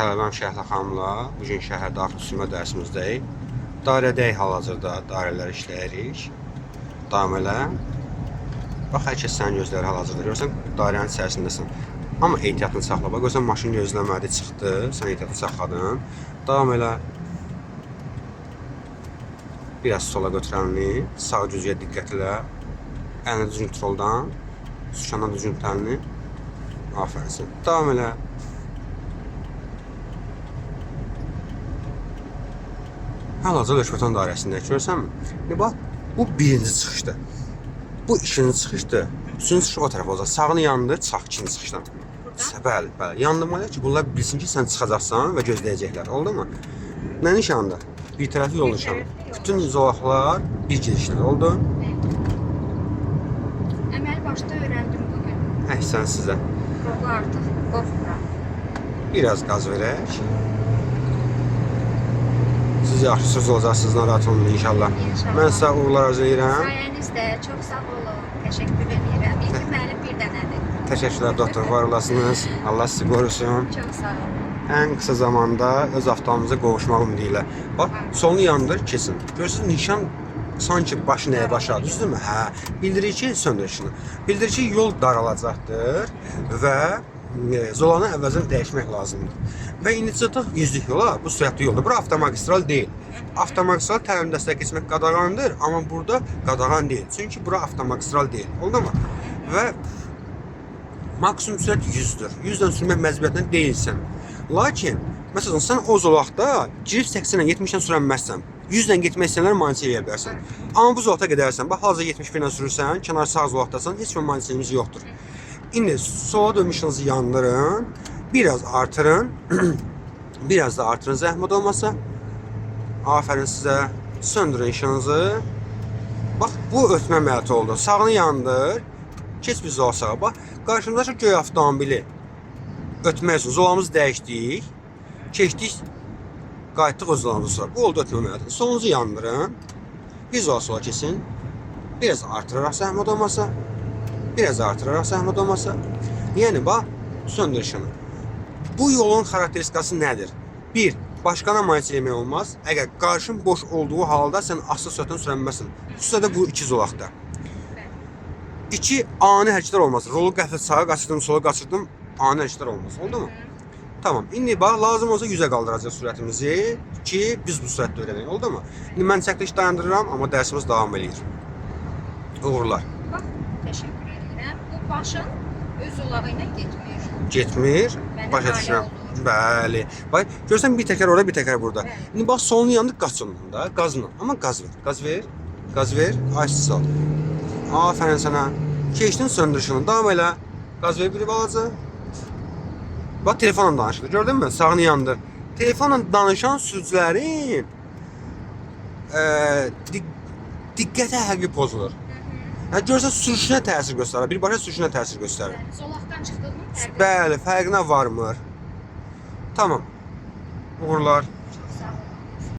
Tələbəm Şəhla xanımla bugün şəhərdə avtosürmə dərsimizdəyik. Dairədəyik hal-hazırda, dairələr işləyirik. Davam elə. Bax, hər kəs səni gözləri hal-hazırda. Görürsən, dairənin içərisindəsən. Amma ehtiyatını saxla. Bax, görürsən, maşın gözləmədi, çıxdı. Sən ehtiyatını saxladın. Davam elə. Biraz sola götürənli, sağ cüzgəyə diqqət elə. Əlini düzgün troldan, sükandan düzgün təlini. Afərin. Davam elə. Hal-hazırda Hökmətən dairəsində görürsənmi? Bax, bu birinci çıxışdır. Bu ikinci çıxışdır. Üçüncü çıxış o tərəf olacaq. Sağını yandır, çıxaq ikinci çıxışdan. Bəli, bəli. Yandırmalıyıq ki, bunlar bilsin ki, sən çıxacaqsan və gözləyəcəklər. Oldu mu? Nə nişandı? Bir tərəfli yol nişanı. Bütün zolaqlar bir gedişdir. Oldu? Əməl başda öyrəndim bugün. Əhsən sizə. Rolu artıq qorxmuram. Biraz qaz verək. Siz yaxşısınız olacaqsınız, narahat olun inşallah. İnşallah. Mən sizə uğurlar arzulayıram. Sayənizdə çox sağ olun. Təşəkkür edirəm. İlk mənim bir dənədir. Təşəkkürlər doktor, var olasınız. Allah sizi qorusun. Çox sağ olun. Ən qısa zamanda öz avtomobilize qovuşmaq ümidi ilə. Bax, solunu yandır, kesin. Görürsünüz, nişan sanki başı nəyə başa, düzdürmü? Hə, bildirir ki, söndür işini. Bildirir ki, yol daralacaqdır və zolanı əvvəlcən dəyişmək lazımdır. Və indi çıxdıq 100-lük yola, bu sürətli yolda. Bura avtomagistral deyil. Avtomagistral təlimdəstə keçmək qadağandır, amma burada qadağan deyil. Çünki bura avtomagistral deyil. Oldu mu? Və maksimum sürət 100-dür. 100-dən sürmək məcburiyyətində deyilsən. Lakin, məsələn, sən o zolaqda girib 80-dən 70-dən sürə bilməzsən. 100-dən getmək istəyənlər müalicə edə bilərsən. Amma bu zolaqda gedərsən, bax, hazır 71-dən sürürsən, kənar sağ zolaqdasan, heç bir müalicəmiz yoxdur. İndi sola dönmüşünüzü yandırın, biraz artırın, biraz da artırın zəhmət olmasa. Afərin sizə, söndürün işinizi. Bax, bu ötmə əməliyyatı oldu. Sağını yandır, keç bir zola sağa. Bax, qarşımızdakı göy avtomobili ötmək üçün zolamızı dəyişdik, keçdik, qayıtdıq o zolamızı sonra. Bu oldu ötmə əməliyyatı. Solunuzu yandırın, bir zola sola keçin, biraz artıraraq zəhmət olmasa. Biraz artıraraq zəhmət olmasa. Yəni, bax, söndür işini. Bu yolun xarakteristikası nədir? Bir, başqana müalicə eləmək olmaz. Əgər qarşın boş olduğu halda sən asılı sürətlə sürə bilməzsən. Xüsusilə də bu iki zolaqda. İki, ani hərəkətlər olmaz. Rolu qəflət sağa qaçırdım, sola qaçırdım, ani hərəkətlər olmaz. Oldu mu? Tamam. İndi bax, lazım olsa 100-ə qaldıracaq sürətimizi ki, biz bu sürətdə öyrənək. Oldu mu? İndi mən çəkiliş dayandırıram, amma dərsimiz davam edir. Uğurlar. Bax, təşəkkür edirəm. Bu başın öz zolağı ilə getmir. Getmir. Başa düşürəm. Bəli. Bax, görürsən bir təkər orada, bir təkər burada. İndi bax, solunu yandı, qaç ondan da, qazla. Amma qaz ver. Qaz ver. Qaz ver. Açsız al. Afərin sənə. Keçdin söndürüşünü. Davam elə. Qaz ver bir balaca. Bax, telefonla danışılır. Gördün mü? Sağını yandır. Telefonla danışan sürücülərin diqqəti həqiqi pozulur. Görürsən, sürüşünə təsir göstərir. Birbaşa sürüşünə təsir göstərir. Zolaqdan çıxdığımın fərqi. Bəli, fərqinə varmır. Tamam. Uğurlar.